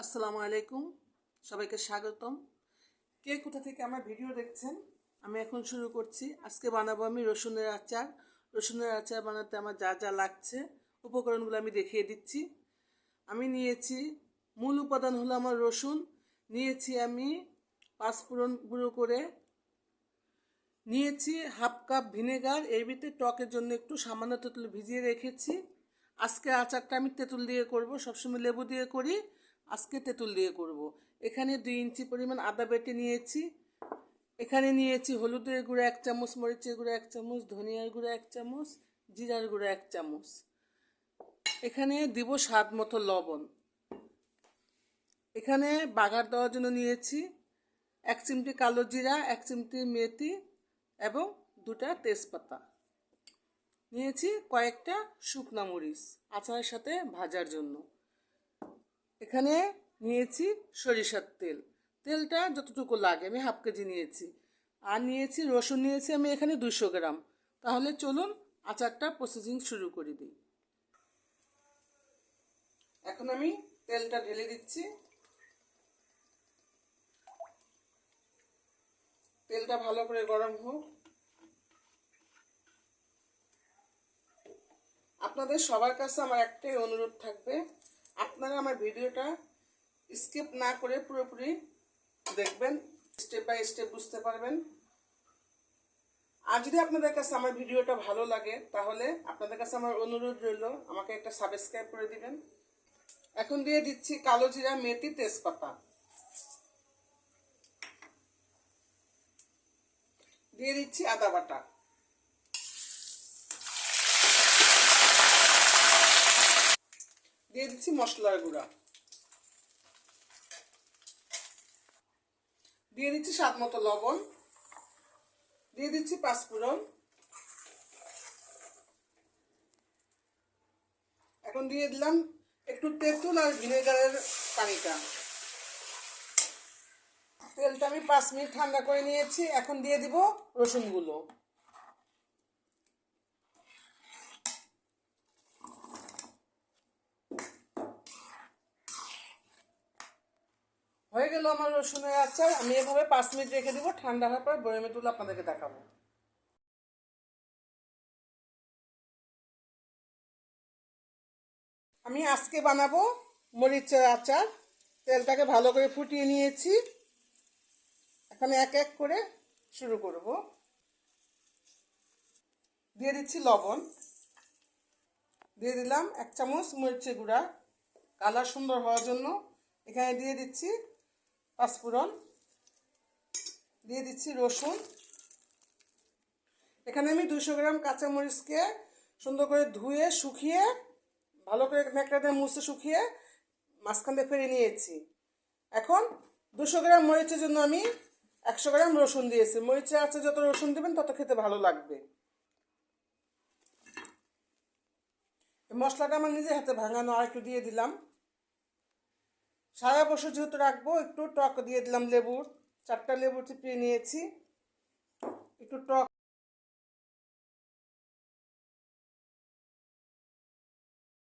আসসালামু আলাইকুম, সবাইকে স্বাগতম। কে কোথা থেকে আমার ভিডিও দেখছেন? আমি এখন শুরু করছি। আজকে বানাবো আমি রসুনের আচার। রসুনের আচার বানাতে আমার যা যা লাগছে উপকরণগুলো আমি দেখিয়ে দিচ্ছি। আমি নিয়েছি, মূল উপাদান হলো আমার রসুন। নিয়েছি আমি পাঁচফোড়ন গুঁড়ো করে, নিয়েছি হাফ কাপ ভিনেগার, এর ভিতরে টকের জন্য একটু সামান্য তেঁতুল ভিজিয়ে রেখেছি। আজকে আচারটা আমি তেঁতুল দিয়ে করব, সবসময় লেবু দিয়ে করি, আজকে তেঁতুল দিয়ে করব। এখানে 2 ইঞ্চি পরিমাণ আদা বেটে নিয়েছি। এখানে নিয়েছি হলুদের গুঁড়ো 1 চামচ, মরিচের গুঁড়ো 1 চামচ, ধনিয়ার গুঁড়ো 1 চামচ, জিরার গুঁড়ো 1 চামচ। এখানে দিব স্বাদ মতো লবণ। এখানে বাগার দেওয়ার জন্য নিয়েছি 1 চিমটি কালো জিরা, 1 চিমটি মেথি এবং 2টা তেজপাতা। নিয়েছি কয়েকটা শুকনা মরিচ আচারের সাথে ভাজার জন্য। এখানে নিয়েছি সরিষার তেল, তেলটা যতটুকু লাগে, আমি হাফ কেজি নিয়েছি। আর নিয়েছি রসুন, নিয়েছি আমি এখানে 200 গ্রাম। তাহলে চলুন আচারটা প্রসেসিং শুরু করে দিই। এখন আমি তেলটা ঢেলে দিচ্ছি। তেলটা ভালো করে গরম হোক। আপনাদের সবার কাছে আমার একটাই অনুরোধ থাকবে, আপনারা আমার ভিডিওটা স্কিপ না করে পুরোপুরি দেখবেন, স্টেপ বাই স্টেপ বুঝতে পারবেন। আর যদি আপনাদের কাছে আমার ভিডিওটা ভালো লাগে তাহলে আপনাদের কাছে আমার অনুরোধ রইল, আমাকে একটা সাবস্ক্রাইব করে দিবেন। এখন দিয়ে দিচ্ছি কালো জিরা, মেথি, তেজপাতা। দিয়ে দিচ্ছি আদা বাটা। দিয়ে দিচ্ছি মশলার গুঁড়া। দিয়ে দিচ্ছি স্বাদ মতো লবণ। দিয়ে দিচ্ছি পাঁচফোড়ন। এখন দিয়ে দিলাম একটু তেঁতুল আর ভিনেগারের পানিটা। তেলটা আমি 5 মিনিট ঠান্ডা করে নিয়েছি। এখন দিয়ে দিব রসুনগুলো। হয়ে গেল আমার রসুনের আচার। আমি এভাবে 5 মিনিট রেখে দিব, ঠান্ডা হওয়ার পর বয়মে তুলে আপনাদেরকে দেখাবো। আমি আজকে বানাবো মরিচের আচার। তেলটাকে ভালো করে ফুটিয়ে নিয়েছি। এখন এক এক করে শুরু করব। দিয়ে দিচ্ছি লবণ। দিয়ে দিলাম 1 চামচ মরিচের গুঁড়া, কালার সুন্দর হওয়ার জন্য। এখানে দিয়ে দিচ্ছি পাঁচফোড়ন। দিয়ে দিচ্ছি রসুন। এখানে আমি 200 গ্রাম কাঁচামরিচকে সুন্দর করে ধুয়ে শুকিয়ে ভালো করে ন্যাকড়া দিয়ে মুছে শুকিয়ে মাঝখান দিয়ে ফেলে নিয়েছি। এখন 200 গ্রাম মরিচের জন্য আমি 100 গ্রাম রসুন দিয়েছি। মরিচের আচার যত রসুন দেবেন তত খেতে ভালো লাগবে। মশলাটা আমার নিজের হাতে ভাঙানো, আর একটু দিয়ে দিলাম। সারা বছর যেহেতু রাখবো, একটু টক দিয়ে দিলাম লেবুর। 4টা লেবু চিপিয়ে নিয়েছি, একটু টক